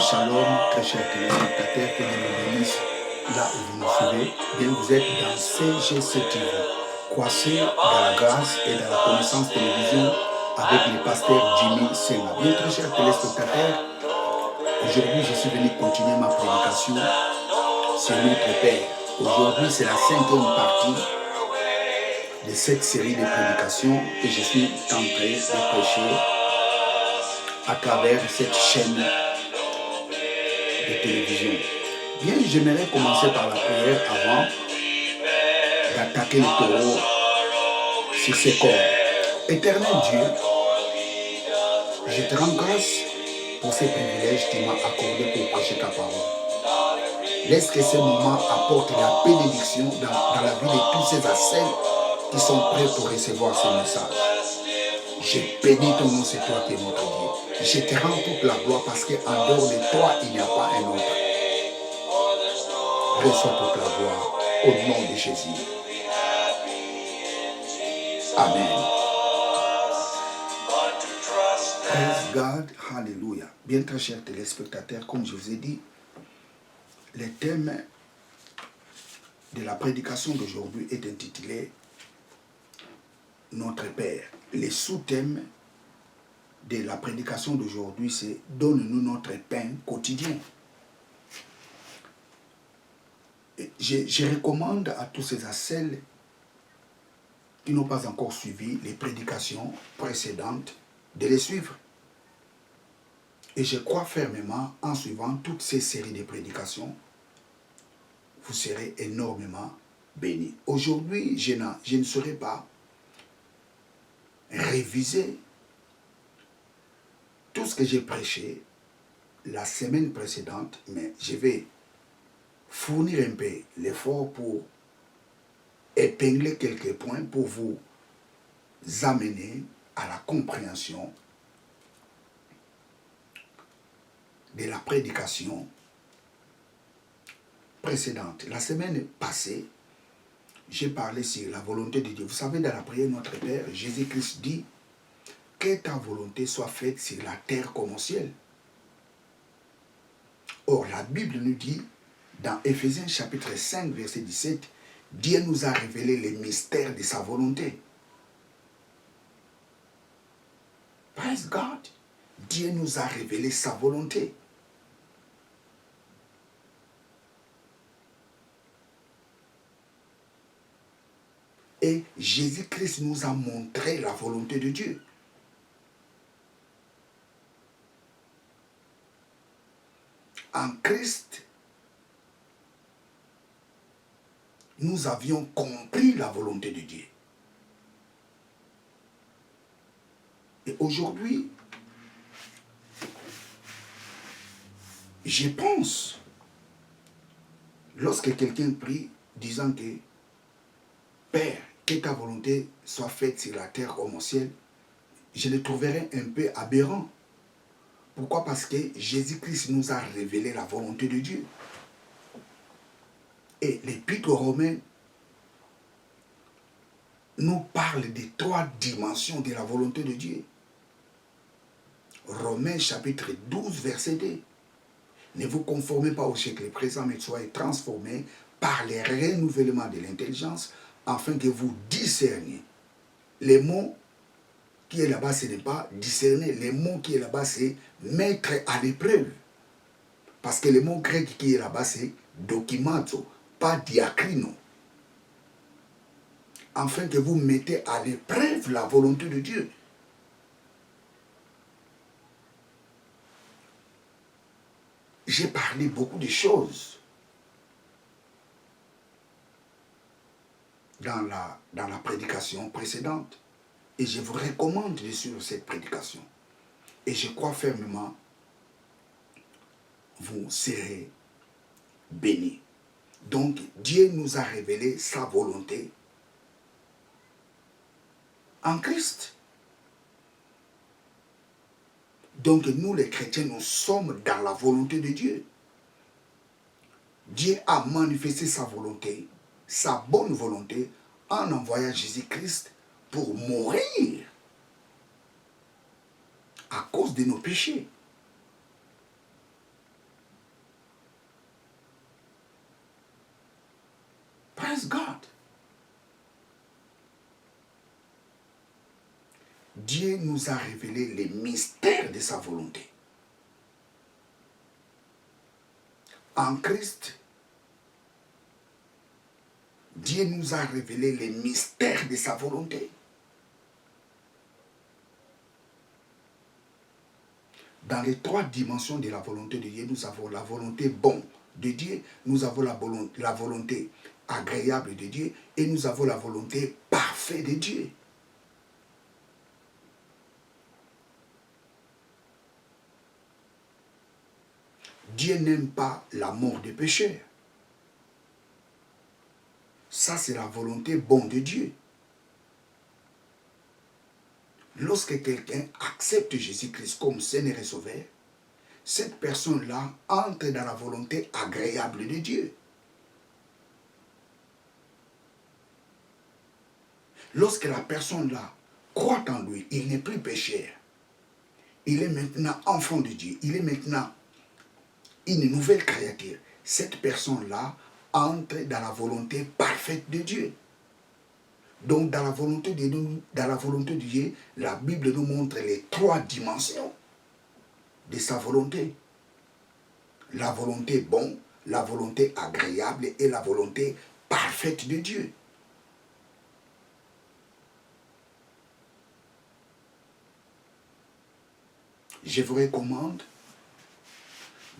Shalom, très chers téléspectateurs, que Dieu vous bénisse là où vous nous suivez. Bien, vous êtes dans CGC TV, croissez dans la grâce et dans la connaissance télévision avec le pasteur Jimmy Senga. Bien, très chers téléspectateurs, aujourd'hui je suis venu continuer ma prédication sur notre Père. Aujourd'hui, c'est la 5e partie de cette série de prédications que je suis en train de prêcher à travers cette chaîne de télévision. Bien, j'aimerais commencer par la prière avant d'attaquer le taureau sur ses corps. Éternel Dieu, je te rends grâce pour ces privilèges que tu m'as accordés pour prêcher ta parole. Laisse que ces moments apportent la bénédiction dans la vie de tous ces assels qui sont prêts pour recevoir ce message. Je bénis ton nom, c'est toi qui es notre Dieu. Je te rends toute la gloire parce qu'en dehors de toi, il n'y a pas un autre. Reçois toute la gloire au nom de Jésus. Amen. Praise God, hallelujah. Bien très chers téléspectateurs, comme je vous ai dit, le thème de la prédication d'aujourd'hui est intitulé Notre Père. Le sous-thème de la prédication d'aujourd'hui, c'est Donne-nous notre pain quotidien. Je recommande à tous ces assels qui n'ont pas encore suivi les prédications précédentes de les suivre. Et je crois fermement, en suivant toutes ces séries de prédications, vous serez énormément bénis. Aujourd'hui, je ne saurais pas réviser tout ce que j'ai prêché la semaine précédente, mais je vais fournir un peu l'effort pour épingler quelques points pour vous amener à la compréhension de la prédication précédente. La semaine passée, j'ai parlé sur la volonté de Dieu. Vous savez, dans la prière Notre Père, Jésus-Christ dit que ta volonté soit faite sur la terre comme au ciel. Or, la Bible nous dit, dans Éphésiens chapitre 5, verset 17, Dieu nous a révélé les mystères de sa volonté. Praise God. Dieu nous a révélé sa volonté. Et Jésus-Christ nous a montré la volonté de Dieu. En Christ, nous avions compris la volonté de Dieu. Et aujourd'hui, je pense, lorsque quelqu'un prie, disant que Père, que ta volonté soit faite sur la terre comme au ciel, je le trouverais un peu aberrant. Pourquoi? Parce que Jésus-Christ nous a révélé la volonté de Dieu. Et l'Épître aux Romains nous parle des 3 dimensions de la volonté de Dieu. Romains chapitre 12, verset 2. Ne vous conformez pas au siècle présent, mais soyez transformés par le renouvellement de l'intelligence, afin que vous discerniez. Les mots qui est là-bas, ce n'est pas discerner. Les mots qui est là-bas, c'est mettre à l'épreuve. Parce que le mot grec qui est là-bas, c'est dokimazo, pas diakrino. Afin que vous mettez à l'épreuve la volonté de Dieu. J'ai parlé beaucoup de choses dans la prédication précédente. Et je vous recommande de suivre cette prédication. Et je crois fermement, vous serez bénis. Donc, Dieu nous a révélé sa volonté en Christ. Donc, nous les chrétiens, nous sommes dans la volonté de Dieu. Dieu a manifesté sa volonté, sa bonne volonté, en envoyant Jésus-Christ pour mourir à cause de nos péchés. Praise God. Dieu nous a révélé les mystères de sa volonté. En Christ, Dieu nous a révélé les mystères de sa volonté. Dans les 3 dimensions de la volonté de Dieu, nous avons la volonté bonne de Dieu, nous avons la volonté agréable de Dieu et nous avons la volonté parfaite de Dieu. Dieu n'aime pas la mort des pécheurs. Ça, c'est la volonté bonne de Dieu. Lorsque quelqu'un accepte Jésus-Christ comme Seigneur et Sauveur, cette personne-là entre dans la volonté agréable de Dieu. Lorsque la personne-là croit en lui, il n'est plus pécheur. Il est maintenant enfant de Dieu. Il est maintenant une nouvelle créature. Cette personne-là entre dans la volonté parfaite de Dieu. Donc dans la volonté de Dieu, la Bible nous montre les 3 dimensions de sa volonté. La volonté bonne, la volonté agréable et la volonté parfaite de Dieu. Je vous recommande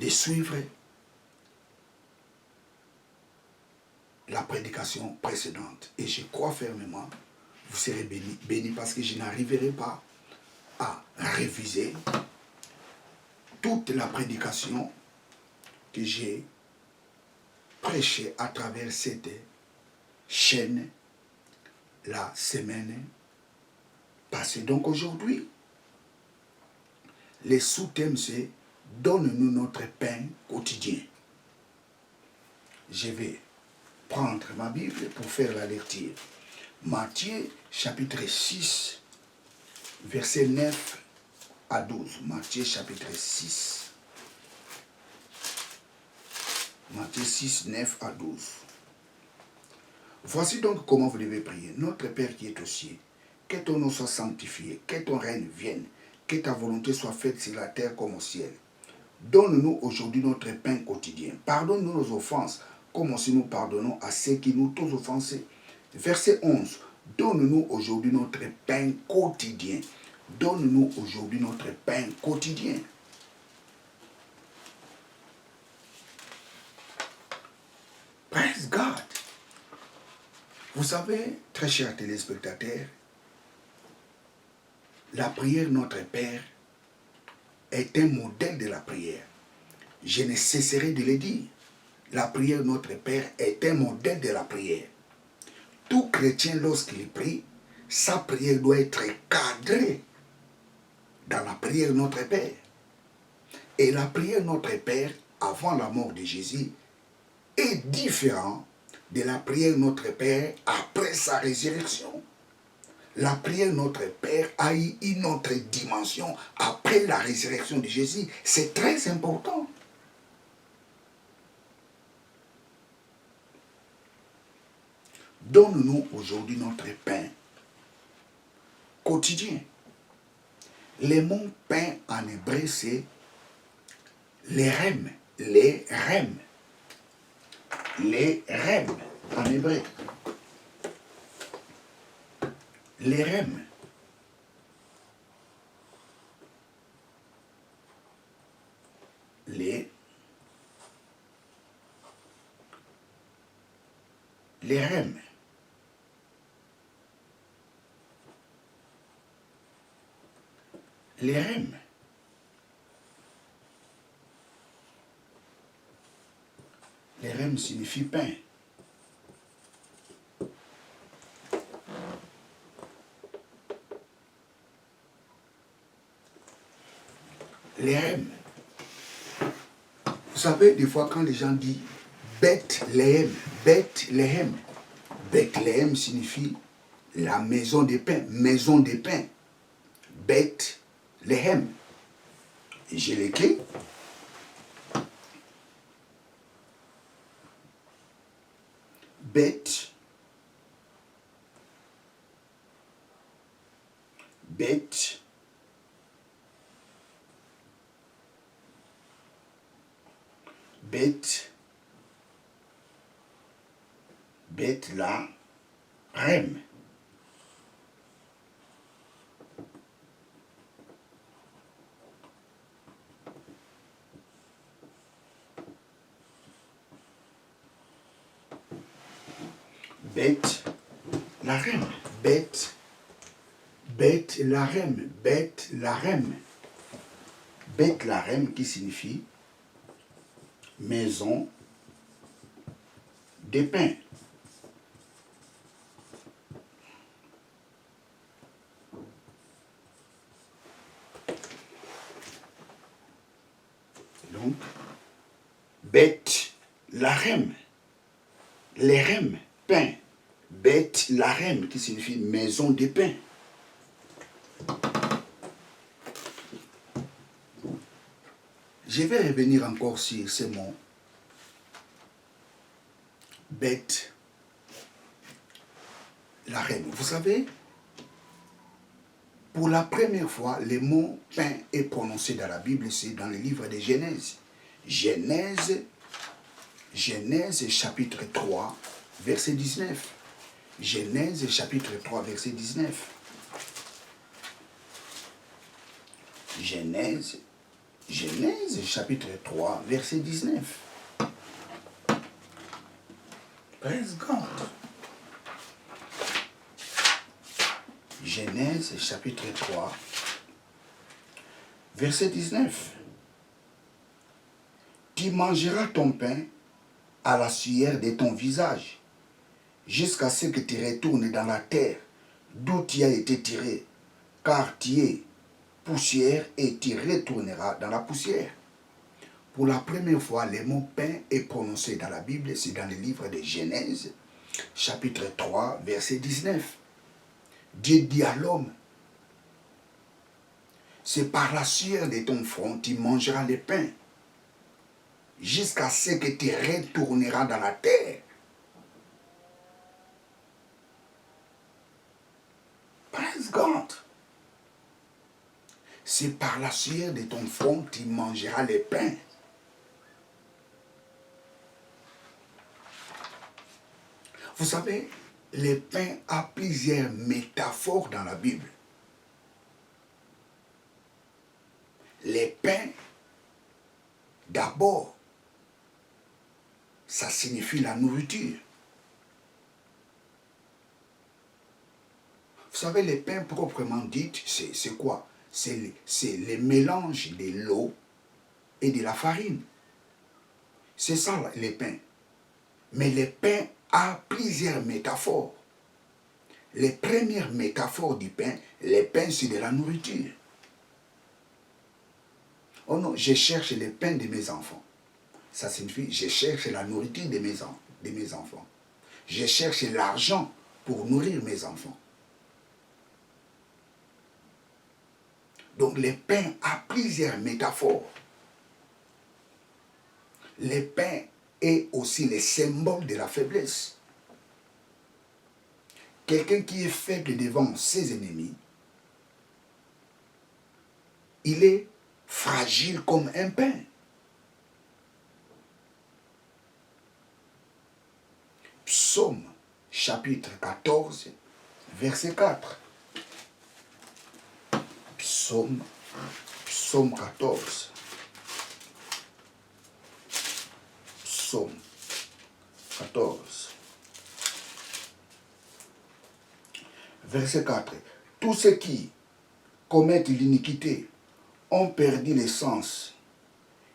de suivre la prédication précédente. Et je crois fermement, vous serez bénis parce que je n'arriverai pas à réviser toute la prédication que j'ai prêchée à travers cette chaîne la semaine passée. Donc aujourd'hui, les sous-thèmes c'est « Donne-nous notre pain quotidien ». Je vais prendre ma Bible pour faire la lecture. Matthieu chapitre 6, versets 9 à 12. Matthieu chapitre 6. Matthieu 6, 9 à 12. Voici donc comment vous devez prier. Notre Père qui est aux cieux, que ton nom soit sanctifié, que ton règne vienne, que ta volonté soit faite sur la terre comme au ciel. Donne-nous aujourd'hui notre pain quotidien. Pardonne-nous nos offenses, comme aussi nous pardonnons à ceux qui nous ont offensés. Verset 11. Donne-nous aujourd'hui notre pain quotidien. Donne-nous aujourd'hui notre pain quotidien. Praise God. Vous savez, très chers téléspectateurs, la prière Notre Père est un modèle de la prière. Je ne cesserai de le dire. La prière Notre Père est un modèle de la prière. Tout chrétien, lorsqu'il prie, sa prière doit être cadrée dans la prière Notre Père. Et la prière Notre Père, avant la mort de Jésus, est différente de la prière Notre Père après sa résurrection. La prière Notre Père a eu une autre dimension après la résurrection de Jésus. C'est très important. Donne-nous aujourd'hui notre pain quotidien. Le mot pain en hébreu, c'est les rem. Les rem. Les rem en hébreu. Les rem. Les rem. Les rem. Les rem signifie pain. Les rem. Vous savez, des fois, quand les gens disent Bethléem, Bethléem, Bethléem signifie la maison des pains, maison des pains. Bethléem. Et je l'écris. bête, bête, bête, bête la rème. Bête la rème. Bête, bête la rème. Bête la rème. Bête la rème qui signifie maison des pains. Donc, bête la rème. Les rèmes, pain. Bête la rème qui signifie maison des pains. Je vais revenir encore sur ces mots. Bête la rème. Vous savez, pour la première fois, le mot pain est prononcé dans la Bible, c'est dans le livre de Genèse. Genèse chapitre 3, verset 19. Genèse chapitre 3, verset 19. Genèse chapitre 3, verset 19. Praise God. Genèse chapitre 3, verset 19. Tu mangeras ton pain à la sueur de ton visage, jusqu'à ce que tu retournes dans la terre d'où tu as été tiré, car tu es poussière et tu retourneras dans la poussière. Pour la première fois, le mot pain est prononcé dans la Bible, c'est dans le livre de Genèse, chapitre 3, verset 19. Dieu dit à l'homme, c'est par la sueur de ton front tu mangeras le pain, jusqu'à ce que tu retourneras dans la terre. Praise God. C'est par la sueur de ton front tu mangeras le pain. Vous savez, le pain a plusieurs métaphores dans la Bible. Le pain, d'abord, ça signifie la nourriture. Vous savez, le pain proprement dit, c'est quoi? C'est le mélange de l'eau et de la farine. C'est ça le pain. Mais le pain a plusieurs métaphores. Les premières métaphores du pain, le pain c'est de la nourriture. Oh non, je cherche le pain de mes enfants. Ça signifie, je cherche la nourriture de mes enfants. Je cherche l'argent pour nourrir mes enfants. Donc le pain a plusieurs métaphores. Le pain est aussi le symbole de la faiblesse. Quelqu'un qui est faible devant ses ennemis, il est fragile comme un pain. Psaume chapitre 14, verset 4. Psaume 14. Psaume 14. Verset 4. Tous ceux qui commettent l'iniquité ont perdu le sens.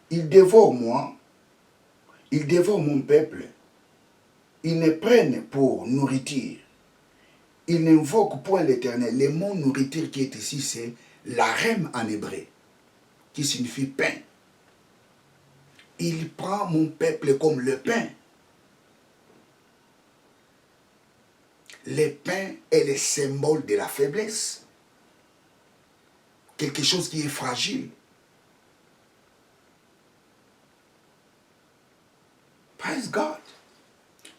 Ils dévorent moi, ils dévorent mon peuple. Ils ne prennent pour nourriture. Ils n'invoquent point l'Éternel. Le mot nourriture qui est ici, c'est l'arem en hébreu, qui signifie pain. Il prend mon peuple comme le pain. Le pain est le symbole de la faiblesse. Quelque chose qui est fragile. Praise God.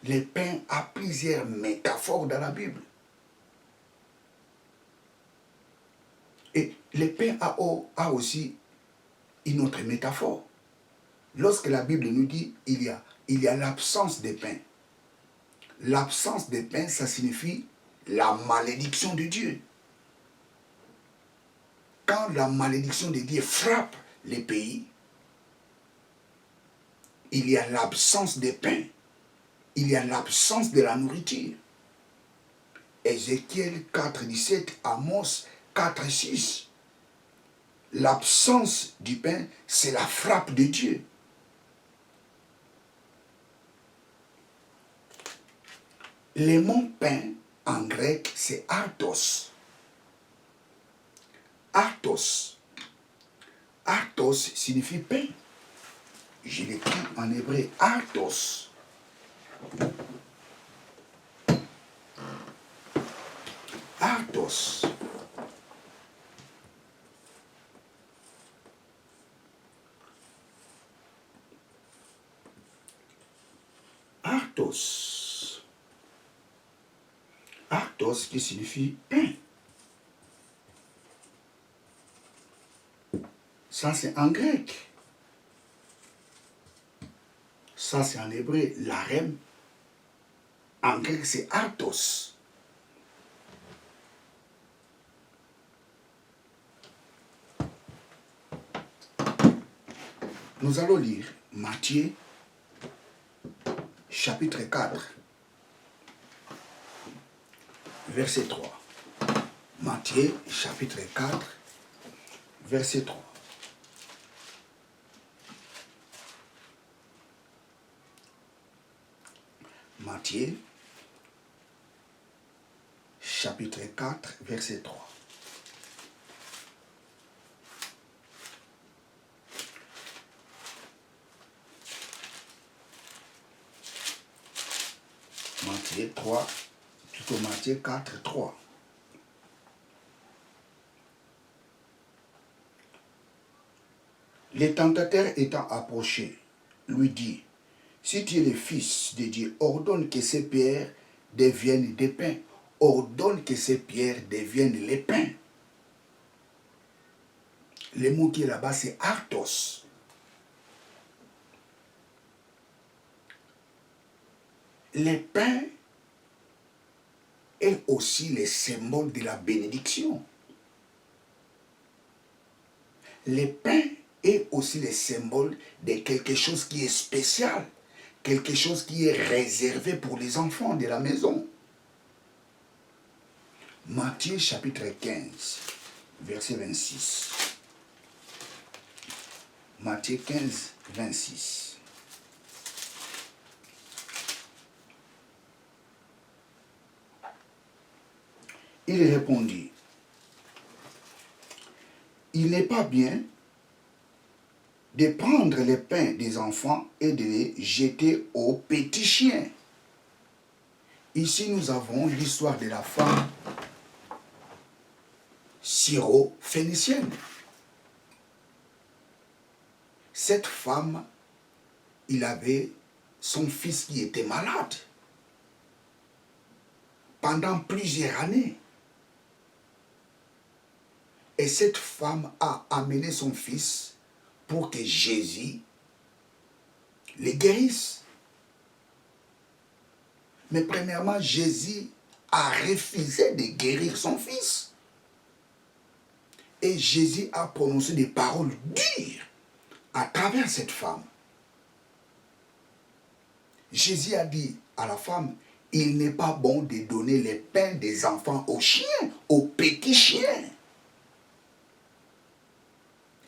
les pains a plusieurs métaphores dans la Bible. Et les pains a aussi une autre métaphore. Lorsque la Bible nous dit il y a l'absence des pains. L'absence des pains, ça signifie la malédiction de Dieu. Quand la malédiction de Dieu frappe les pays, il y a l'absence des pains. Il y a l'absence de la nourriture. Ézéchiel 4,17, Amos 4,6. L'absence du pain, c'est la frappe de Dieu. Le mot pain, en grec, c'est artos. Artos. Artos signifie pain. Je l'écris en hébreu, artos. Artos. Artos. Artos qui signifie pain. Ça c'est en grec. Ça c'est en hébreu, l'arem. En grec c'est artos. Nous allons lire Matthieu chapitre 4, verset 3. Matthieu chapitre 4, verset 3. Matthieu chapitre 4, verset 3. Matthieu 3, plutôt Matthieu 4, 3. Le tentateur étant approché, lui dit, si tu es le Fils de Dieu, ordonne que ces pierres deviennent des pains. Ordonne que ces pierres deviennent les pains. Le mot qui est là-bas, c'est artos. Les pains est aussi le symbole de la bénédiction. Les pains est aussi le symbole de quelque chose qui est spécial, quelque chose qui est réservé pour les enfants de la maison. Matthieu chapitre 15, verset 26. Matthieu 15, 26. Il répondit, il n'est pas bien de prendre les pains des enfants et de les jeter aux petits chiens. Ici, nous avons l'histoire de la femme syro-phénicienne. Cette femme, il avait son fils qui était malade pendant plusieurs années. Et cette femme a amené son fils pour que Jésus le guérisse. Mais premièrement, Jésus a refusé de guérir son fils. Et Jésus a prononcé des paroles dures à travers cette femme. Jésus a dit à la femme, il n'est pas bon de donner les pains des enfants aux chiens, aux petits chiens.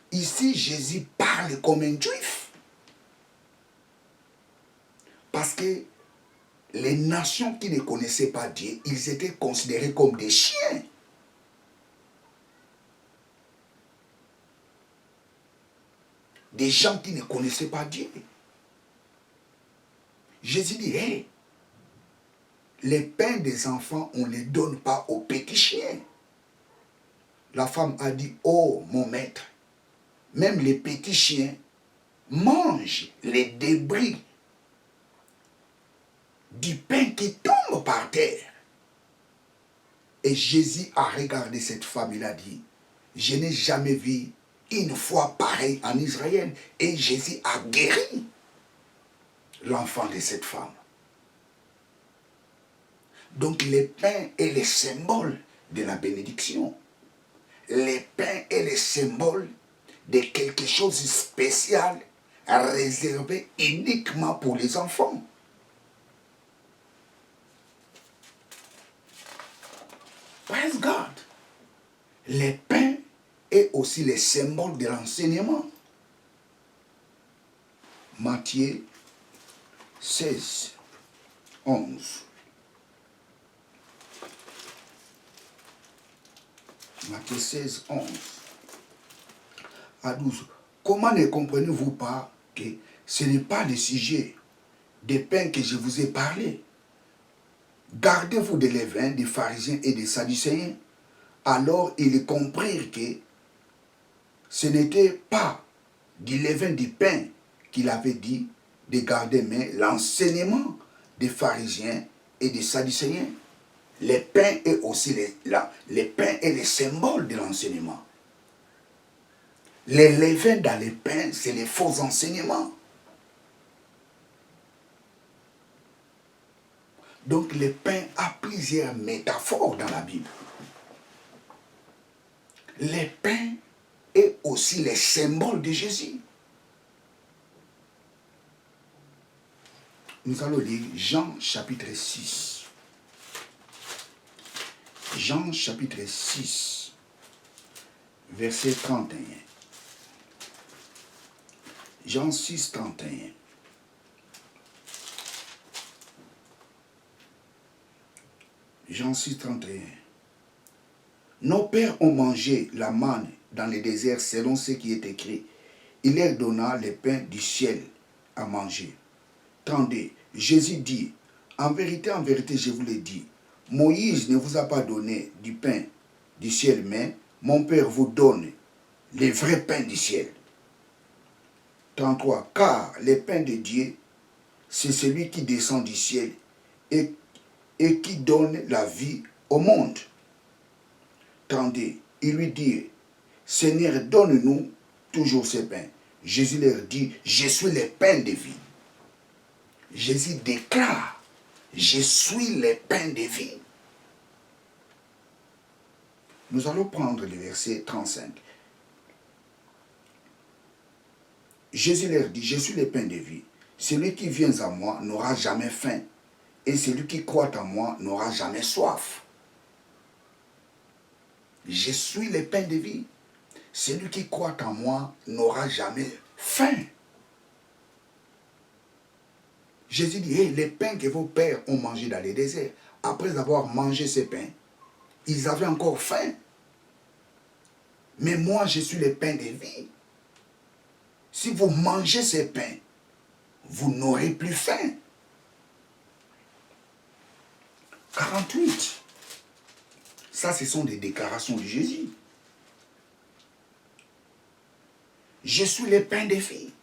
Ici, Jésus parle comme un juif. Parce que les nations qui ne connaissaient pas Dieu, ils étaient considérés comme des chiens. Des gens qui ne connaissaient pas Dieu. Jésus dit, hey, les pains des enfants, on ne les donne pas aux petits chiens. La femme a dit, oh mon maître, même les petits chiens mangent les débris du pain qui tombe par terre. Et Jésus a regardé cette femme, il a dit, je n'ai jamais vu une foi pareille en Israël. Et Jésus a guéri l'enfant de cette femme. Donc le pain est le symbole de la bénédiction. Le pain est le symbole de quelque chose de spécial, réservé uniquement pour les enfants. Praise God. Le pain est aussi le symbole de l'enseignement. Matthieu 16, 11. Matthieu 16, 11 à 12. Comment ne comprenez-vous pas que ce n'est pas le sujet des pains que je vous ai parlé? Gardez-vous de levain des pharisiens et des sadducéens. Alors ils comprirent que ce n'était pas du levain du pain qu'il avait dit de garder, mais l'enseignement des pharisiens et des sadducéens. Le pain est aussi le pain est le symbole de l'enseignement. Les levains dans le pain, c'est les faux enseignements. Donc le pain a plusieurs métaphores dans la Bible. Le pain est aussi le symbole de Jésus. Nous allons lire Jean chapitre 6. Jean chapitre 6, verset 31. Jean 6, 31. Jean 6, 31. Nos pères ont mangé la manne dans le désert selon ce qui est écrit. Il leur donna le pain du ciel à manger. Tendez, Jésus dit, en vérité, je vous le dis, Moïse ne vous a pas donné du pain du ciel, mais mon Père vous donne le vrai pain du ciel. 33. Car le pain de Dieu, c'est celui qui descend du ciel et qui donne la vie au monde. Tendez, ils lui dirent, Seigneur, donne-nous toujours ce pain. Jésus leur dit, je suis le pain de vie. Jésus déclare, je suis le pain de vie. Nous allons prendre le verset 35. Jésus leur dit, je suis le pain de vie. Celui qui vient à moi n'aura jamais faim. Et celui qui croit en moi n'aura jamais soif. Je suis le pain de vie. Celui qui croit en moi n'aura jamais faim. Jésus dit, hey, les pains que vos pères ont mangés dans les déserts, après avoir mangé ces pains, ils avaient encore faim. Mais moi, je suis le pain de vie. Si vous mangez ces pains, vous n'aurez plus faim. 48. Ça, ce sont des déclarations de Jésus. Je suis le pain de vie.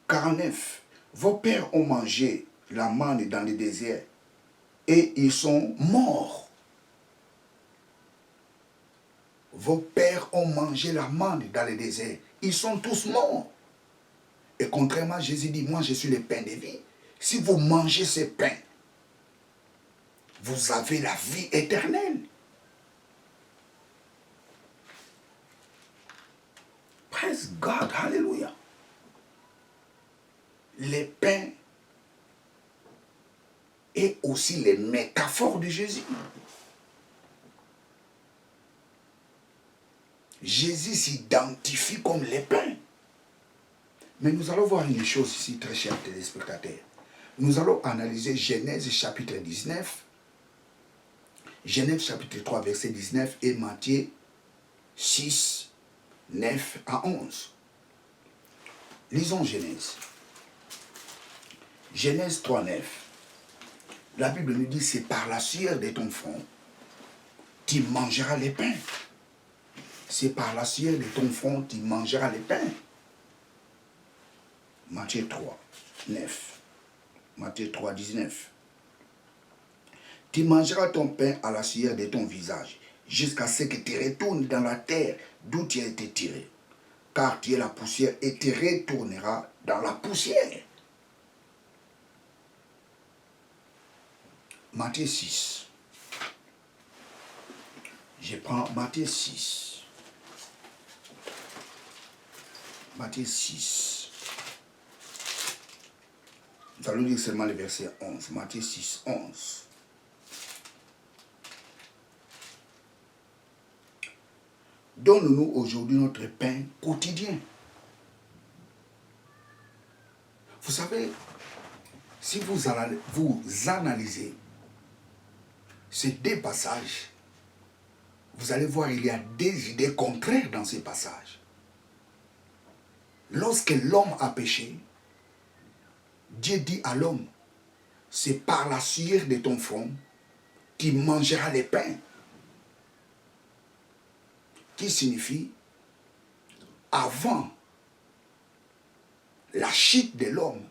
49. Vos pères ont mangé la manne dans le désert et ils sont morts. Vos pères ont mangé la manne dans le désert. Ils sont tous morts. Et contrairement, Jésus dit, moi je suis le pain de vie. Si vous mangez ce pain, vous avez la vie éternelle. Praise God, hallelujah. Le pain est aussi les métaphores de Jésus. Jésus s'identifie comme le pain. Mais nous allons voir une chose ici, très chers téléspectateurs. Nous allons analyser Genèse chapitre 19, Genèse chapitre 3, verset 19 et Matthieu 6, 9 à 11. Lisons Genèse. Genèse 3, 9. La Bible nous dit, c'est par la sueur de ton front, tu mangeras les pains. C'est par la sueur de ton front, tu mangeras les pains. Matthieu 3, 9. Matthieu 3, 19. Tu mangeras ton pain à la sueur de ton visage, jusqu'à ce que tu retournes dans la terre d'où tu as été tiré. Car tu es la poussière et tu retourneras dans la poussière. Matthieu 6. Je prends Matthieu 6. Matthieu 6. Nous allons lire seulement le verset 11. Matthieu 6, 11. Donne-nous aujourd'hui notre pain quotidien. Vous savez, si vous analysez ces deux passages, vous allez voir qu'il y a des idées contraires dans ces passages. Lorsque l'homme a péché, Dieu dit à l'homme, c'est par la sueur de ton front qu'il mangera les pains. Qui signifie, avant la chute de l'homme,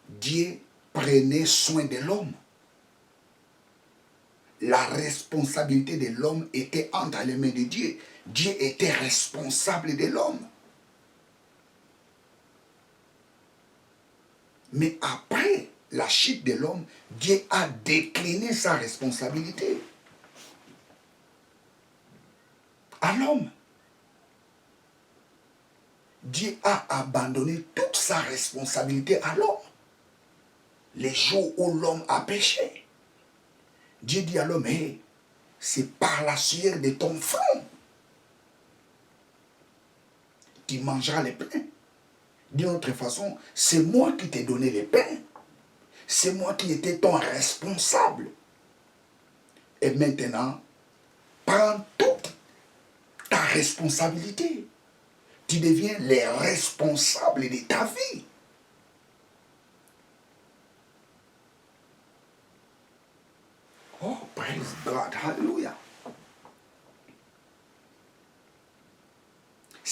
Dieu prenait soin de l'homme. La responsabilité de l'homme était entre les mains de Dieu. Dieu était responsable de l'homme. Mais après la chute de l'homme, Dieu a décliné sa responsabilité à l'homme. Dieu a abandonné toute sa responsabilité à l'homme. Les jours où l'homme a péché, Dieu dit à l'homme, hey, c'est par la sueur de ton front tu mangeras les pains. D'une autre façon, c'est moi qui t'ai donné les pains. C'est moi qui étais ton responsable. Et maintenant, prends toute ta responsabilité. Tu deviens le responsable de ta vie. Oh, praise God, hallelujah.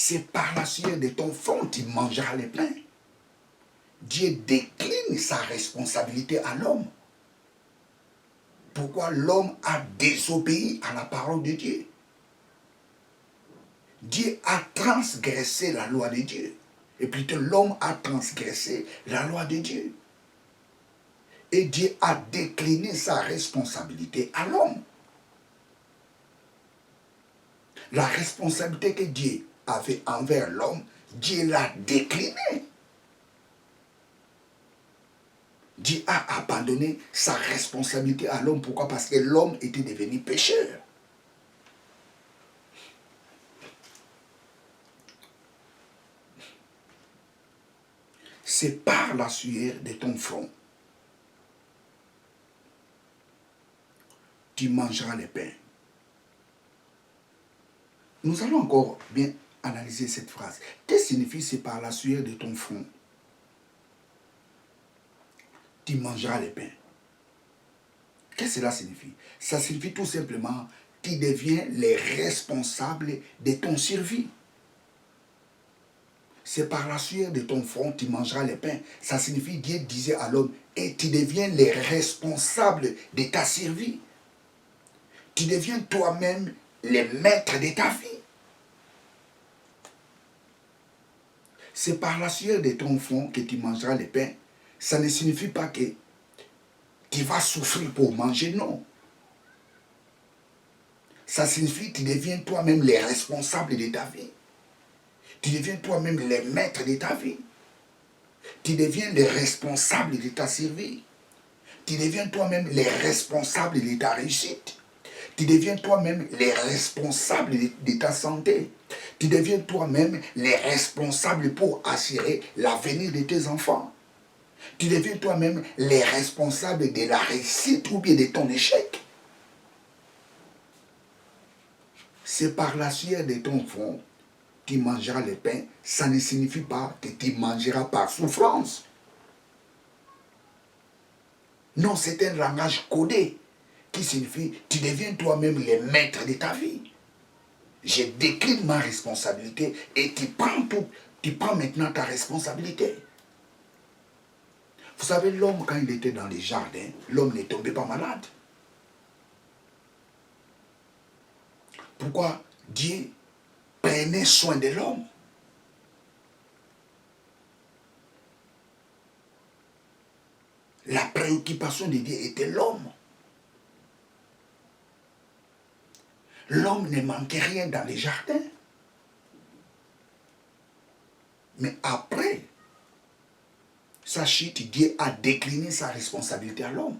C'est par la sueur de ton front que tu mangeras les pains. Dieu décline sa responsabilité à l'homme. Pourquoi l'homme a désobéi à la parole de Dieu? Dieu a transgressé la loi de Dieu. Et plutôt l'homme a transgressé la loi de Dieu. Et Dieu a décliné sa responsabilité à l'homme. La responsabilité que Dieu avait envers l'homme, Dieu l'a déclinée. Dieu a abandonné sa responsabilité à l'homme. Pourquoi? Parce que l'homme était devenu pécheur. C'est par la sueur de ton front tu mangeras les pains. Nous allons encore bien analyser cette phrase. Qu'est-ce que signifie c'est par la sueur de ton front tu mangeras les pains? Qu'est-ce que cela signifie? Ça signifie tout simplement tu deviens le responsable de ton survie. C'est par la sueur de ton front tu mangeras les pains. Ça signifie, Dieu disait à l'homme, et tu deviens le responsable de ta survie. Tu deviens toi-même le maître de ta vie. C'est par la sueur de ton front que tu mangeras les pains. Ça ne signifie pas que tu vas souffrir pour manger, non. Ça signifie que tu deviens toi-même le responsable de ta vie. Tu deviens toi-même le maître de ta vie. Tu deviens le responsable de ta survie. Tu deviens toi-même le responsable de ta réussite. Tu deviens toi-même le responsable de ta santé. Tu deviens toi-même le responsable pour assurer l'avenir de tes enfants. Tu deviens toi-même le responsable de la réussite ou bien de ton échec. C'est par la sueur de ton front que tu mangeras le pain. Ça ne signifie pas que tu mangeras par souffrance. Non, c'est un langage codé qui signifie tu deviens toi-même le maître de ta vie. Je décline ma responsabilité et tu prends Tu prends maintenant ta responsabilité. Vous savez, l'homme, quand il était dans les jardins, l'homme n'est tombé pas malade. Pourquoi Dieu prenait soin de l'homme? La préoccupation de Dieu était l'homme. L'homme ne manquait rien dans les jardins. Mais après sa chute, Dieu a décliné sa responsabilité à l'homme.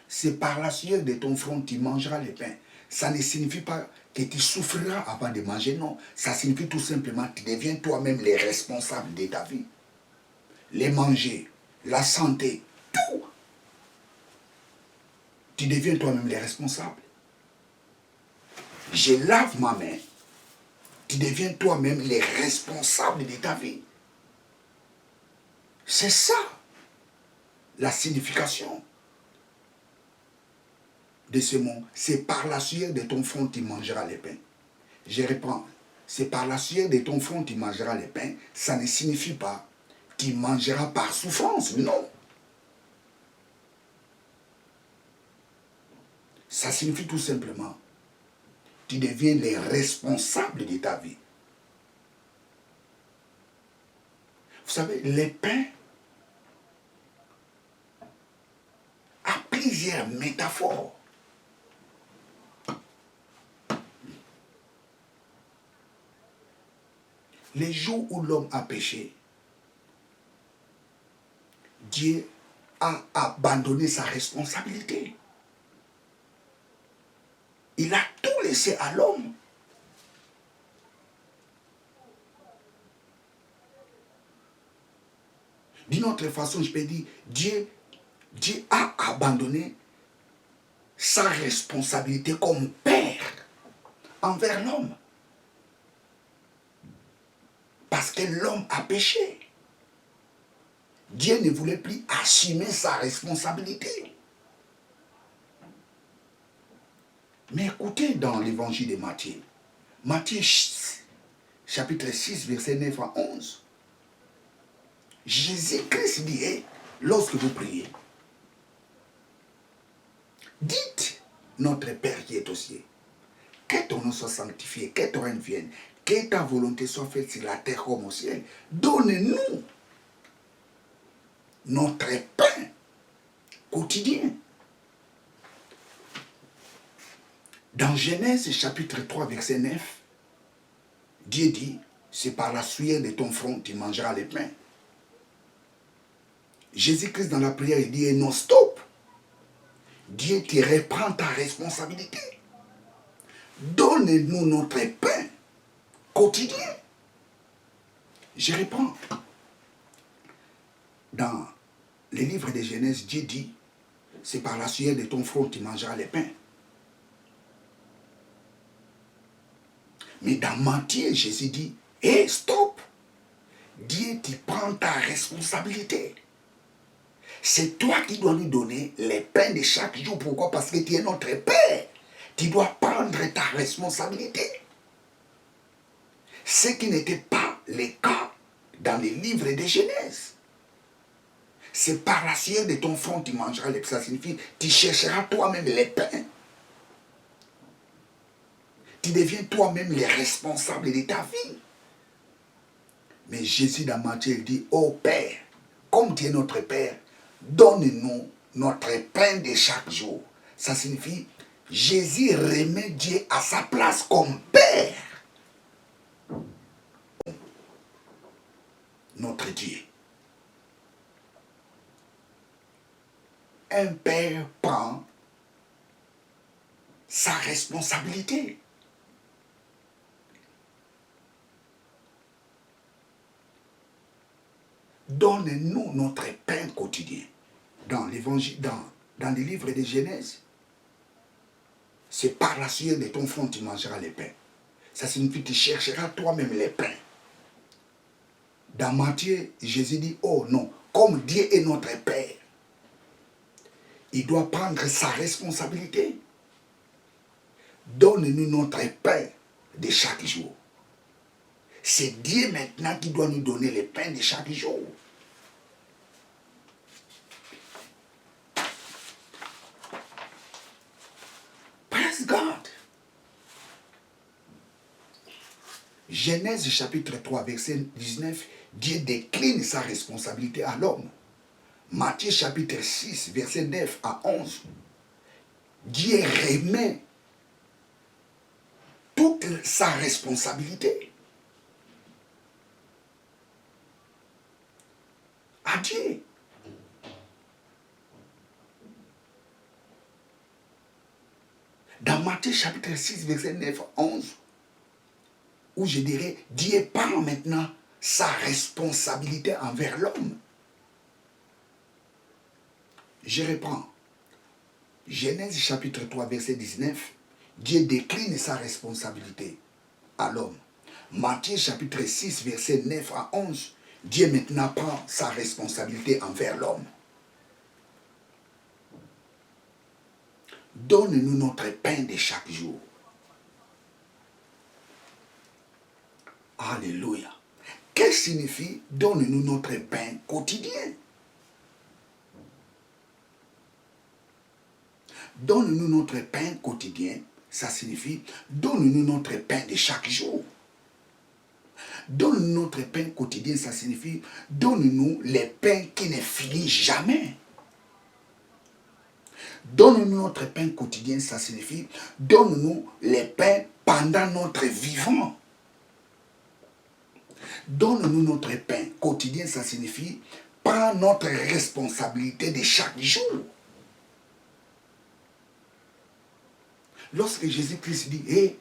C'est par la sueur de ton front que tu mangeras le pain. Ça ne signifie pas que tu souffriras avant de manger, non. Ça signifie tout simplement que tu deviens toi-même les responsables de ta vie. Les manger, la santé, tout. Tu deviens toi-même les responsables. Je lave ma main. Tu deviens toi-même les responsables de ta vie. C'est ça la signification de ce mot. C'est par la sueur de ton front que tu mangeras le pain. Je reprends. C'est par la sueur de ton front que tu mangeras le pain. Ça ne signifie pas que tu mangeras par souffrance. Non. Ça signifie tout simplement tu deviens les responsables de ta vie. Vous savez, le pain a plusieurs métaphores. Les jours où l'homme a péché, Dieu a abandonné sa responsabilité. Il a tout laissé à l'homme. D'une autre façon, je peux dire, Dieu a abandonné sa responsabilité comme père envers l'homme. Parce que l'homme a péché. Dieu ne voulait plus assumer sa responsabilité. Mais écoutez dans l'évangile de Matthieu. Matthieu chapitre 6, verset 9 à 11. Jésus-Christ dit, lorsque vous priez, dites, notre Père qui est aux cieux, que ton nom soit sanctifié, que ton règne vienne, que ta volonté soit faite sur la terre comme au ciel. Donne-nous notre pain quotidien. Dans Genèse chapitre 3, verset 9, Dieu dit, c'est par la sueur de ton front que tu mangeras le pain. Jésus-Christ dans la prière, il dit, non, stop. Dieu te reprend ta responsabilité. Donne-nous notre pain quotidien. Je reprends. Dans le livre de Genèse, Dieu dit, c'est par la sueur de ton front que tu mangeras le pain. Mais dans Matthieu, Jésus dit, hé, stop. Dieu, tu prends ta responsabilité. C'est toi qui dois nous donner les pains de chaque jour. Pourquoi? Parce que tu es notre Père. Tu dois prendre ta responsabilité. Ce qui n'était pas le cas dans les livres de Genèse. C'est par la sueur de ton front que tu mangeras les pains. Ça signifie tu chercheras toi-même les pains. Tu deviens toi-même les responsables de ta vie. Mais Jésus dans Matthieu dit, ô Père, comme tu es notre Père, donne-nous notre pain de chaque jour. Ça signifie, Jésus remet Dieu à sa place comme Père. Notre Dieu. Un père prend sa responsabilité. Donne-nous notre pain quotidien. Dans l'évangile, dans les livres de Genèse, c'est par la sueur de ton front que tu mangeras les pains. Ça signifie que tu chercheras toi-même les pains. Dans Matthieu, Jésus dit, oh non, comme Dieu est notre Père, il doit prendre sa responsabilité. Donne-nous notre pain de chaque jour. C'est Dieu maintenant qui doit nous donner le pain de chaque jour. Praise God. Genèse chapitre 3, verset 19, Dieu décline sa responsabilité à l'homme. Matthieu chapitre 6, verset 9 à 11, Dieu remet toute sa responsabilité à Dieu. Dans Matthieu chapitre 6, verset 9 à 11, où je dirais, Dieu prend maintenant sa responsabilité envers l'homme. Je reprends. Genèse chapitre 3, verset 19, Dieu décline sa responsabilité à l'homme. Matthieu chapitre 6, verset 9 à 11, Dieu maintenant prend sa responsabilité envers l'homme. Donne-nous notre pain de chaque jour. Alléluia. Qu'est-ce que signifie donne-nous notre pain quotidien? Donne-nous notre pain quotidien, ça signifie donne-nous notre pain de chaque jour. Donne-nous notre pain quotidien, ça signifie donne-nous les pains qui ne finissent jamais. Donne-nous notre pain quotidien, ça signifie donne-nous les pains pendant notre vivant. Donne-nous notre pain quotidien, ça signifie prends notre responsabilité de chaque jour. Lorsque Jésus-Christ dit, hey,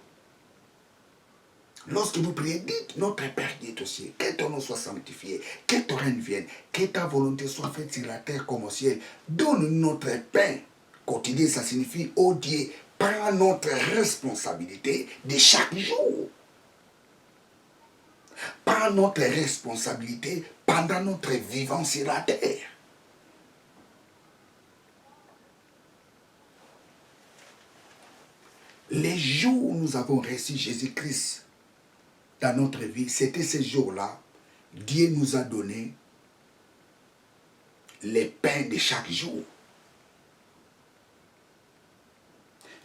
lorsque vous priez, dites notre Père qui est au ciel, que ton nom soit sanctifié, que ton règne vienne, que ta volonté soit faite sur la terre comme au ciel. Donne-nous notre pain quotidien, ça signifie, oh Dieu, prends notre responsabilité de chaque jour. Prends notre responsabilité pendant notre vivance sur la terre. Les jours où nous avons reçu Jésus-Christ dans notre vie, c'était ces jours-là, Dieu nous a donné les pains de chaque jour.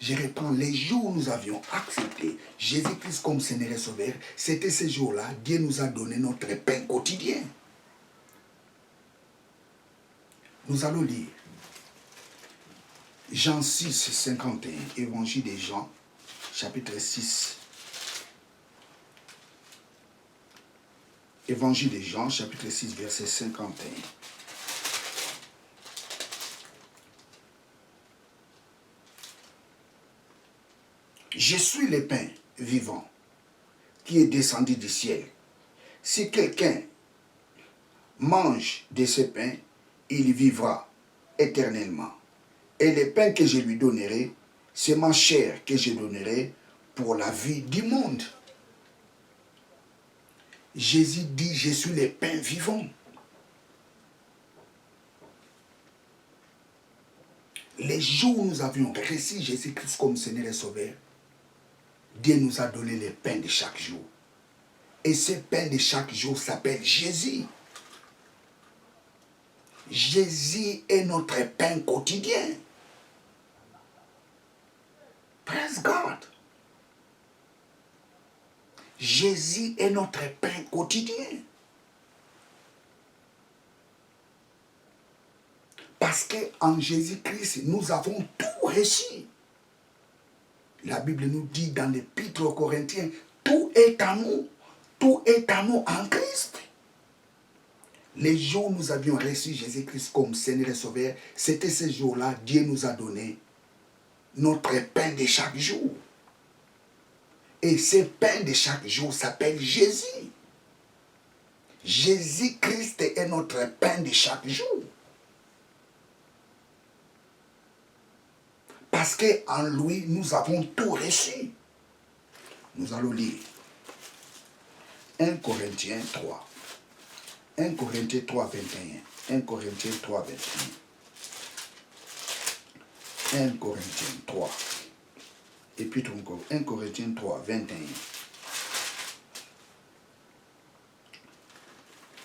Je reprends, les jours où nous avions accepté Jésus-Christ comme Seigneur et Sauveur, c'était ces jours-là, Dieu nous a donné notre pain quotidien. Nous allons lire Jean 6, 51, Évangile de Jean, chapitre 6. Évangile de Jean, chapitre 6, verset 51. Je suis le pain vivant qui est descendu du ciel. Si quelqu'un mange de ce pain, il vivra éternellement. Et le pain que je lui donnerai, c'est ma chair que je donnerai pour la vie du monde. Jésus dit, je suis le pain vivant. Les jours où nous avions reçu Jésus-Christ comme Seigneur et Sauveur, Dieu nous a donné le pain de chaque jour. Et ce pain de chaque jour s'appelle Jésus. Jésus est notre pain quotidien. Praise God. Jésus est notre pain quotidien. Parce qu'en Jésus-Christ, nous avons tout reçu. La Bible nous dit dans l'Épître aux Corinthiens, tout est à nous. Tout est à nous en Christ. Les jours où nous avions reçu Jésus-Christ comme Seigneur et Sauveur, c'était ces jours-là, Dieu nous a donné notre pain de chaque jour. Et ce pain de chaque jour s'appelle Jésus. Jésus-Christ est notre pain de chaque jour. Parce qu'en lui, nous avons tout reçu. Nous allons lire 1 Corinthiens 3. 1 Corinthiens 3, 21. 1 Corinthiens 3, 21. 1 Corinthiens 3. Et puis encore 1 Corinthiens 3, 21.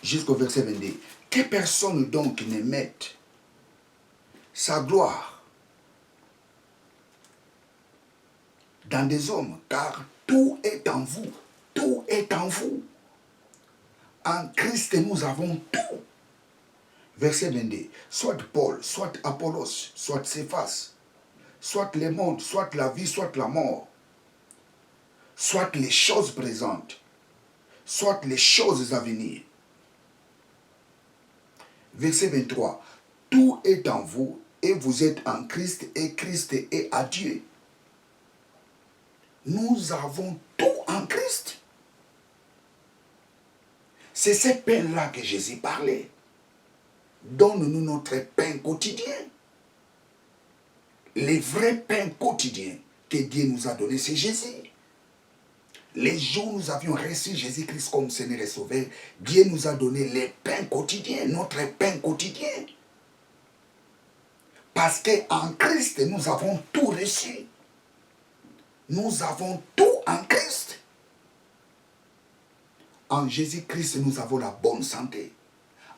jusqu'au verset 22. Que personne donc ne mette sa gloire dans des hommes, car tout est en vous. Tout est en vous. En Christ, nous avons tout. Verset 22. Soit Paul, soit Apollos, soit Céphas, soit le monde, soit la vie, soit la mort, soit les choses présentes, soit les choses à venir. Verset 23. Tout est en vous et vous êtes en Christ et Christ est à Dieu. Nous avons tout en Christ. C'est ce pain-là que Jésus parlait. Donne-nous notre pain quotidien. Le vrai pain quotidien que Dieu nous a donné, c'est Jésus. Les jours où nous avions reçu Jésus-Christ comme Seigneur et Sauveur, Dieu nous a donné le pain quotidien, notre pain quotidien. Parce qu'en Christ, nous avons tout reçu. Nous avons tout en Christ. En Jésus-Christ, nous avons la bonne santé.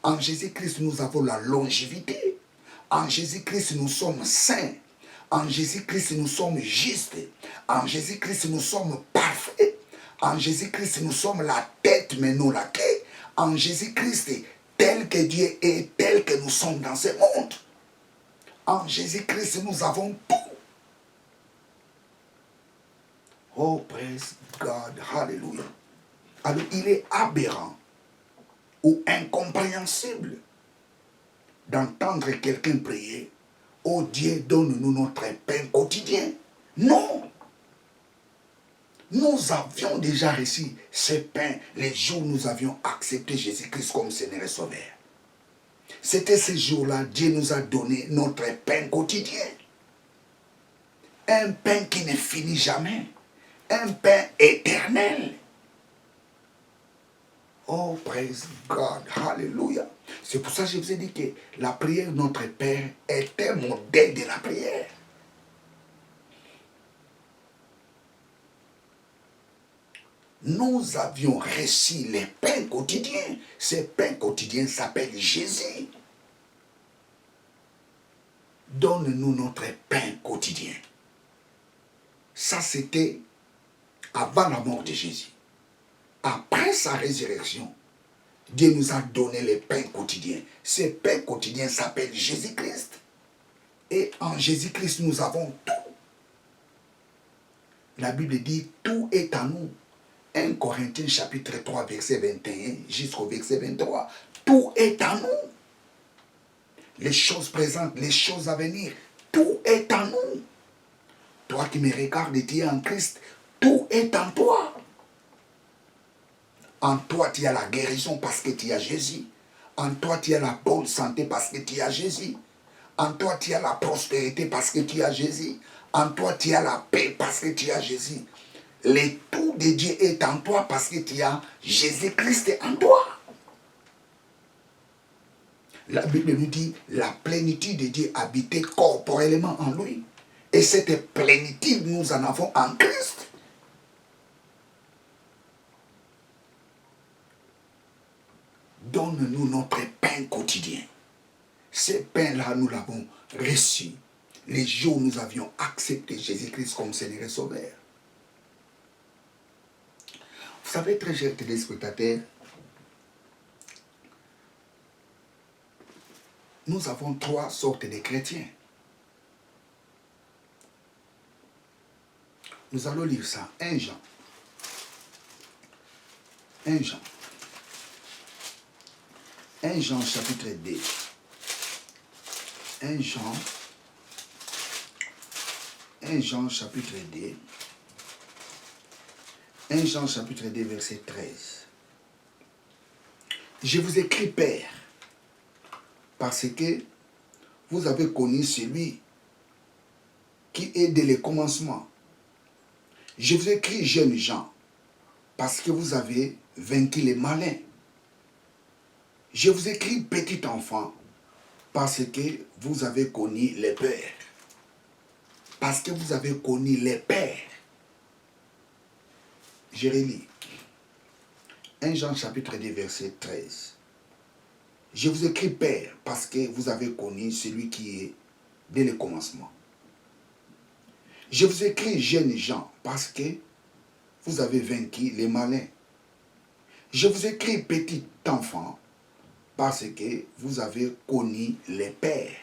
En Jésus-Christ, nous avons la longévité. En Jésus-Christ, nous sommes saints. En Jésus-Christ, nous sommes justes. En Jésus-Christ, nous sommes parfaits. En Jésus-Christ, nous sommes la tête, mais non la queue. En Jésus-Christ, tel que Dieu est, tel que nous sommes dans ce monde. En Jésus-Christ, nous avons tout. Oh, praise God, hallelujah. Alors, il est aberrant ou incompréhensible d'entendre quelqu'un prier, oh Dieu, donne-nous notre pain quotidien. Non. Nous avions déjà reçu ce pain les jours où nous avions accepté Jésus-Christ comme Seigneur et Sauveur. C'était ce jour-là, Dieu nous a donné notre pain quotidien. Un pain qui ne finit jamais. Un pain éternel. Oh, praise God, hallelujah. C'est pour ça que je vous ai dit que la prière de notre Père est un modèle de la prière. Nous avions reçu les pains quotidiens. Ce pain quotidien s'appelle Jésus. Donne-nous notre pain quotidien. Ça, c'était avant la mort de Jésus. Après sa résurrection, Dieu nous a donné le pain quotidien. Ce pain quotidien s'appelle Jésus-Christ. Et en Jésus-Christ, nous avons tout. La Bible dit, tout est en nous. 1 Corinthiens chapitre 3, verset 21 jusqu'au verset 23. Tout est en nous. Les choses présentes, les choses à venir, tout est en nous. Toi qui me regardes, tu es en Christ, tout est en toi. En toi, tu as la guérison parce que tu as Jésus. En toi, tu as la bonne santé parce que tu as Jésus. En toi, tu as la prospérité parce que tu as Jésus. En toi, tu as la paix parce que tu as Jésus. Le tout de Dieu est en toi parce que tu as Jésus-Christ en toi. La Bible nous dit la plénitude de Dieu habitait corporellement en lui. Et cette plénitude, nous en avons en Christ. Donne-nous notre pain quotidien. Ce pain-là, nous l'avons reçu les jours où nous avions accepté Jésus-Christ comme Seigneur et Sauveur. Vous savez, très chers téléspectateurs, nous avons trois sortes de chrétiens. Nous allons lire ça. 1 Jean. 1 Jean. 1 Jean chapitre 2. 1 Jean chapitre 2. 1 Jean chapitre 2 verset 13. Je vous écris, Père, parce que vous avez connu celui qui est dès le commencement. Je vous écris, jeunes gens, parce que vous avez vaincu les malins. Je vous écris, petit enfant, parce que vous avez connu les pères. Parce que vous avez connu les pères. Je relis. 1 Jean chapitre 2 verset 13. Je vous écris Père parce que vous avez connu celui qui est dès le commencement. Je vous écris jeunes gens parce que vous avez vaincu les malins. Je vous écris petit enfant parce que vous avez connu les pères.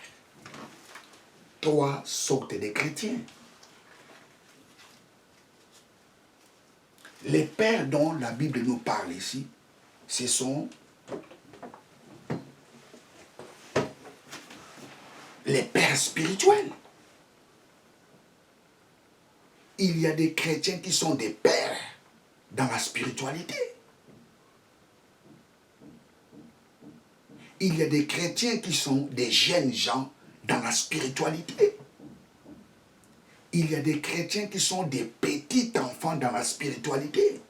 3 sortes de chrétiens. Les pères dont la Bible nous parle ici, ce sont les pères spirituels. Il y a des chrétiens qui sont des pères dans la spiritualité. Il y a des chrétiens qui sont des jeunes gens dans la spiritualité. Il y a des chrétiens qui sont des petits enfants dans la spiritualité.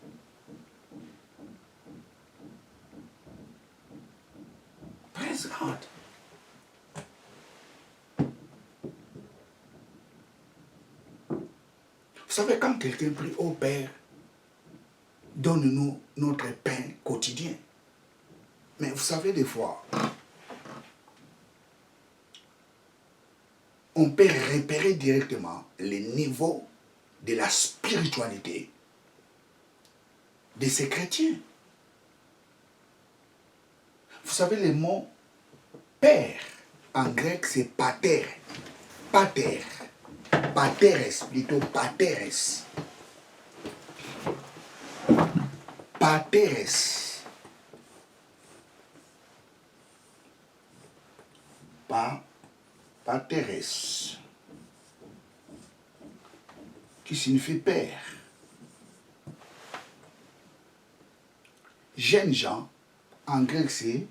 Praise God. Vous savez, quand quelqu'un prie au Père, donne-nous notre pain quotidien. Mais vous savez, des fois, on peut repérer directement le niveau de la spiritualité de ces chrétiens. Vous savez, le mot père, en grec, c'est pater. Pater. Pateres, plutôt pateres. Pateres. Pateres. Qui signifie père. Jeunes gens, en grec, c'est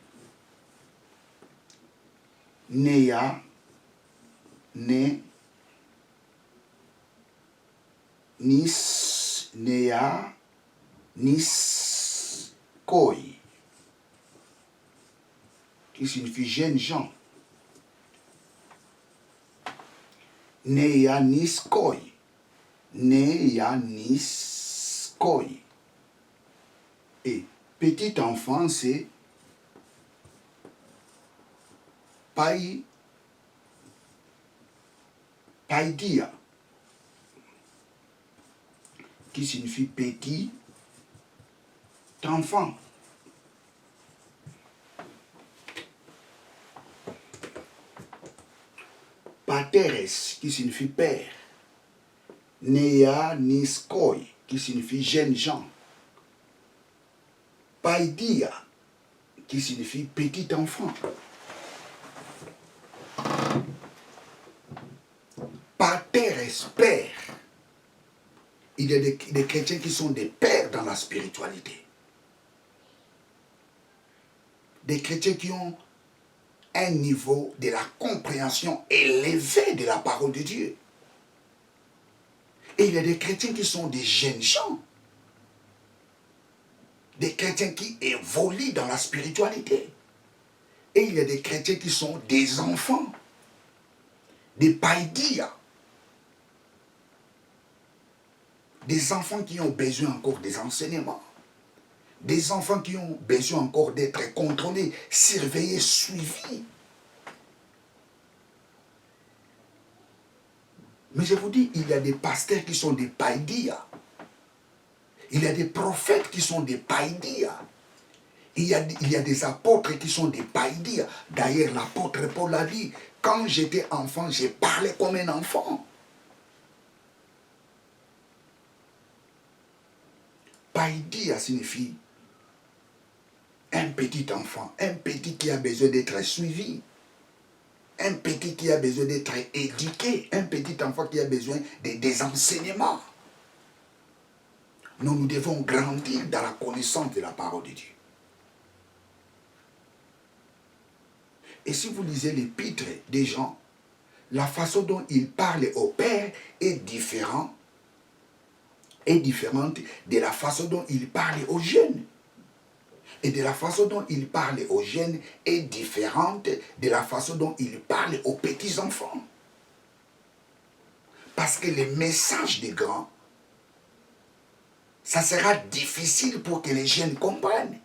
Nea, Nis, Nea, Nis, Koi, qui signifie jeunes gens. Nea, Nis, Koi. Nea, Nis, Koi. Et petit enfant, c'est Paidia, qui signifie petit enfant. Pateres, qui signifie père. Nea Niskoi, qui signifie jeunes gens. Paidia, qui signifie petit enfant. Pateres, père. Il y a des chrétiens qui sont des pères dans la spiritualité. Des chrétiens qui ont un niveau de la compréhension élevé de la parole de Dieu. Et il y a des chrétiens qui sont des jeunes gens. Des chrétiens qui évoluent dans la spiritualité. Et il y a des chrétiens qui sont des enfants. Des païdias. Des enfants qui ont besoin encore des enseignements. Des enfants qui ont besoin encore d'être contrôlés, surveillés, suivis. Mais je vous dis, il y a des pasteurs qui sont des païdias. Il y a des prophètes qui sont des païdias. Il y a des apôtres qui sont des païdias. D'ailleurs, l'apôtre Paul a dit, quand j'étais enfant, j'ai parlé comme un enfant. Païdia signifie un petit enfant, un petit qui a besoin d'être suivi, un petit qui a besoin d'être éduqué, un petit enfant qui a besoin des enseignements. Nous devons grandir dans la connaissance de la parole de Dieu. Et si vous lisez l'épître des gens, la façon dont ils parlent au Père est différente de la façon dont ils parlent aux jeunes. Et de la façon dont ils parlent aux jeunes est différente de la façon dont ils parlent aux petits-enfants. Parce que les messages des grands, ça sera difficile pour que les jeunes comprennent.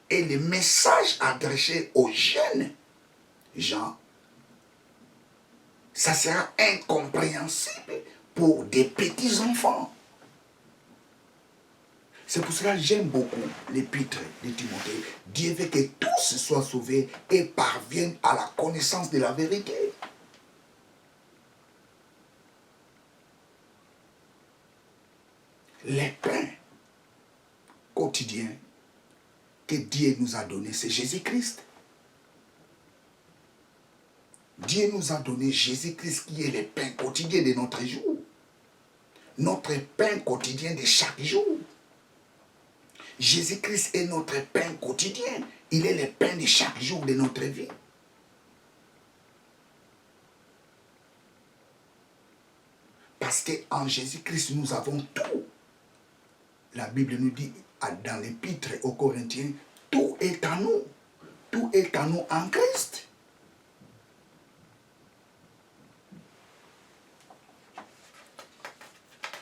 Et le message adressé aux jeunes gens, ça sera incompréhensible pour des petits enfants. C'est pour cela que j'aime beaucoup l'épître de Timothée. Dieu veut que tous soient sauvés et parviennent à la connaissance de la vérité. Les pains quotidiens que Dieu nous a donnés, c'est Jésus-Christ. Dieu nous a donné Jésus-Christ qui est le pain quotidien de notre jour. Notre pain quotidien de chaque jour. Jésus-Christ est notre pain quotidien. Il est le pain de chaque jour de notre vie. Parce qu'en Jésus-Christ, nous avons tout. La Bible nous dit dans l'épître aux Corinthiens, tout est à nous. Tout est à nous en Christ.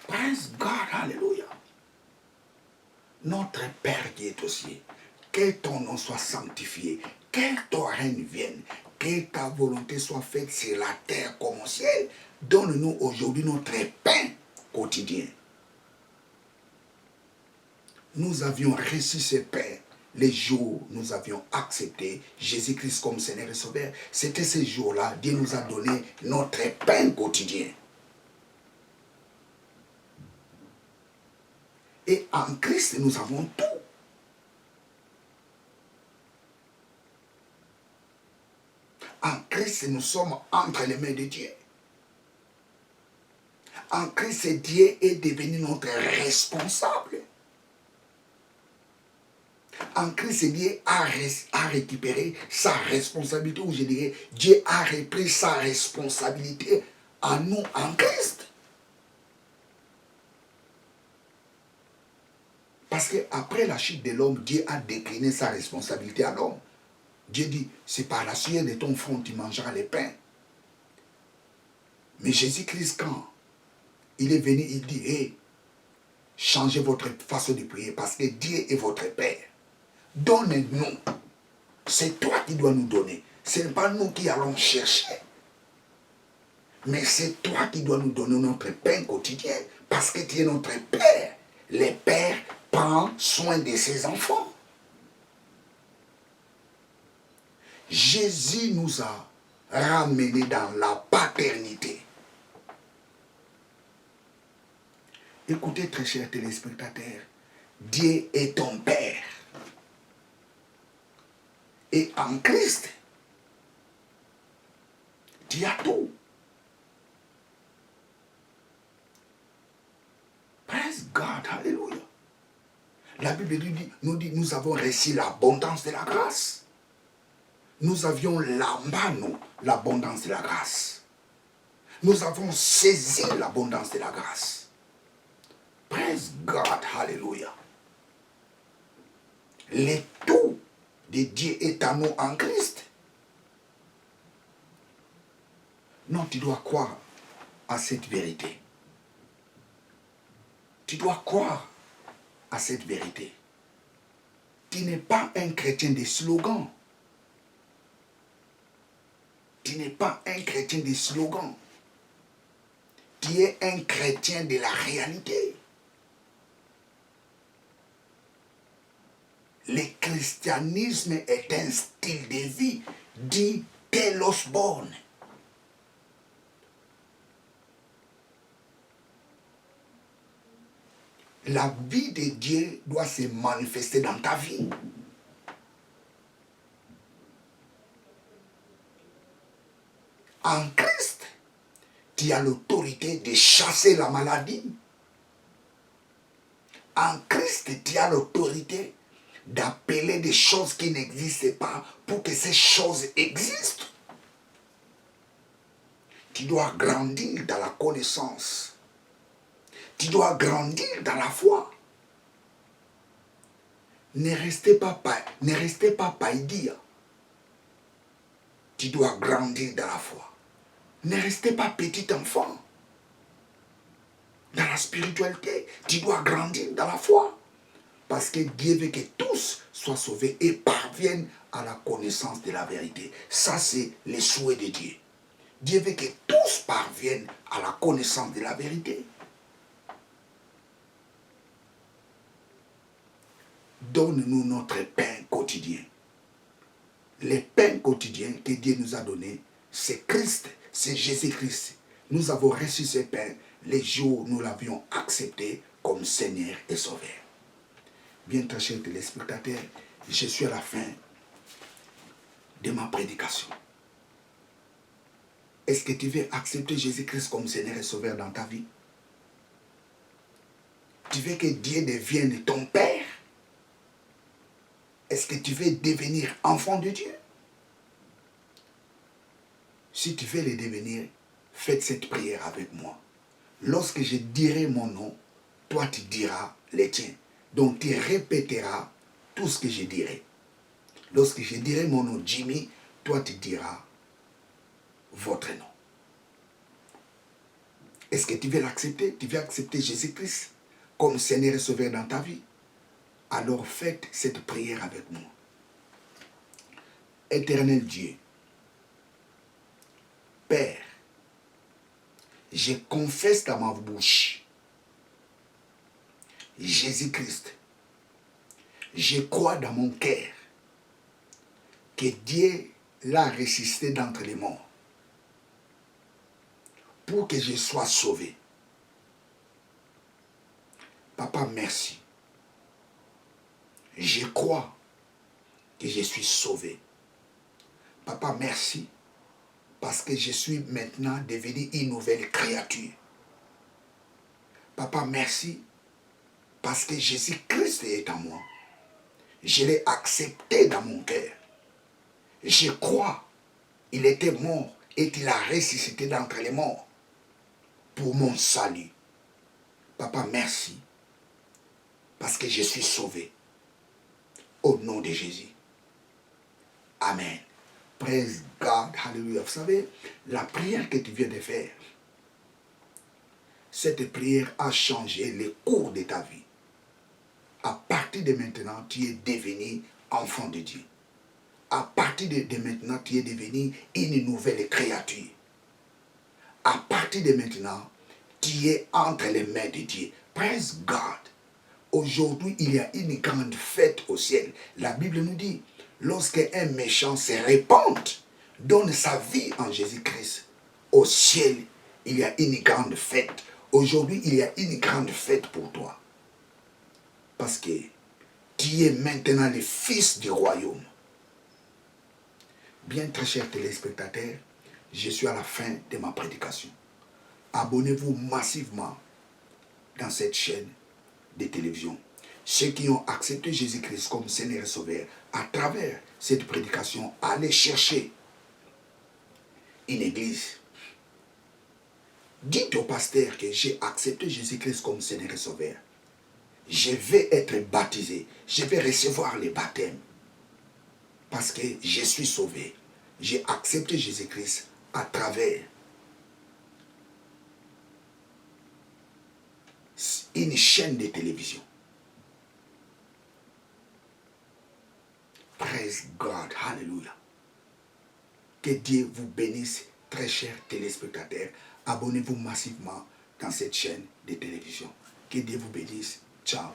Praise God, hallelujah. Notre Père qui est aux cieux, que ton nom soit sanctifié, que ton règne vienne, que ta volonté soit faite sur la terre comme au ciel. Donne-nous aujourd'hui notre pain quotidien. Nous avions reçu ce pain les jours où nous avions accepté Jésus-Christ comme Seigneur et Sauveur. C'était ces jours-là, Dieu nous a donné notre pain quotidien. Et en Christ, nous avons tout. En Christ, nous sommes entre les mains de Dieu. En Christ, Dieu est devenu notre responsable. En Christ, Dieu a récupéré sa responsabilité, ou je dirais, Dieu a repris sa responsabilité en nous, en Christ. Parce qu'après la chute de l'homme, Dieu a décliné sa responsabilité à l'homme. Dieu dit, c'est par la sueur de ton front que tu mangeras les pains. Mais Jésus-Christ, quand il est venu, il dit, hey, changez votre façon de prier parce que Dieu est votre Père. Donne-nous. C'est toi qui dois nous donner. Ce n'est pas nous qui allons chercher. Mais c'est toi qui dois nous donner notre pain quotidien parce que tu es notre Père. Le Père prend soin de ses enfants. Jésus nous a ramenés dans la paternité. Écoutez, très chers téléspectateurs, Dieu est ton Père. Et en Christ, tu as tout. Praise God, hallelujah. La Bible nous dit, nous avons reçu l'abondance de la grâce. Nous avions là-bas, nous, l'abondance de la grâce. Nous avons saisi l'abondance de la grâce. Praise God, hallelujah. Le tout de Dieu est à nous en Christ. Non, tu dois croire à cette vérité. Tu dois croire à cette vérité. Tu n'es pas un chrétien de slogan. Tu n'es pas un chrétien de slogan. Tu es un chrétien de la réalité. Le christianisme est un style de vie, dit Telos Born. La vie de Dieu doit se manifester dans ta vie. En Christ, tu as l'autorité de chasser la maladie. En Christ, tu as l'autorité d'appeler des choses qui n'existent pas pour que ces choses existent. Tu dois grandir dans la connaissance. Tu dois grandir dans la foi. Ne restez pas païdia. Tu dois grandir dans la foi. Ne restez pas petit enfant. Dans la spiritualité, tu dois grandir dans la foi. Parce que Dieu veut que tous soient sauvés et parviennent à la connaissance de la vérité. Ça, c'est le souhait de Dieu. Dieu veut que tous parviennent à la connaissance de la vérité. Donne-nous notre pain quotidien. Le pain quotidien que Dieu nous a donné, c'est Christ, c'est Jésus-Christ. Nous avons reçu ce pain les jours où nous l'avions accepté comme Seigneur et Sauveur. Bien, très chers téléspectateurs, je suis à la fin de ma prédication. Est-ce que tu veux accepter Jésus-Christ comme Seigneur et Sauveur dans ta vie? Tu veux que Dieu devienne ton Père? Est-ce que tu veux devenir enfant de Dieu? Si tu veux le devenir, faites cette prière avec moi. Lorsque je dirai mon nom, toi tu diras le tien. Donc tu répéteras tout ce que je dirai. Lorsque je dirai mon nom Jimmy, toi tu diras votre nom. Est-ce que tu veux l'accepter? Tu veux accepter Jésus-Christ comme Seigneur et Sauveur dans ta vie? Alors faites cette prière avec moi. Éternel Dieu, Père, je confesse dans ma bouche Jésus-Christ. Je crois dans mon cœur que Dieu l'a ressuscité d'entre les morts pour que je sois sauvé. Papa, merci. Je crois que je suis sauvé. Papa, merci parce que je suis maintenant devenu une nouvelle créature. Papa, merci parce que Jésus-Christ est en moi. Je l'ai accepté dans mon cœur. Je crois qu'il était mort et qu'il a ressuscité d'entre les morts pour mon salut. Papa, merci parce que je suis sauvé. Au nom de Jésus. Amen. Praise God. Hallelujah. Vous savez, la prière que tu viens de faire, cette prière a changé le cours de ta vie. À partir de maintenant, tu es devenu enfant de Dieu. À partir de maintenant, tu es devenu une nouvelle créature. À partir de maintenant, tu es entre les mains de Dieu. Praise God. Aujourd'hui, il y a une grande fête au ciel. La Bible nous dit, lorsqu'un méchant se repent, donne sa vie en Jésus-Christ, au ciel, il y a une grande fête. Aujourd'hui, il y a une grande fête pour toi. Parce que tu es maintenant le fils du royaume. Bien, très chers téléspectateurs, je suis à la fin de ma prédication. Abonnez-vous massivement dans cette chaîne de télévision. Ceux qui ont accepté Jésus-Christ comme Seigneur et Sauveur, à travers cette prédication, allez chercher une église. Dites au pasteur que j'ai accepté Jésus-Christ comme Seigneur et Sauveur. Je vais être baptisé. Je vais recevoir le baptême. Parce que je suis sauvé. J'ai accepté Jésus-Christ à travers une chaîne de télévision. Praise God. Hallelujah. Que Dieu vous bénisse, très chers téléspectateurs. Abonnez-vous massivement dans cette chaîne de télévision. Que Dieu vous bénisse. Ciao.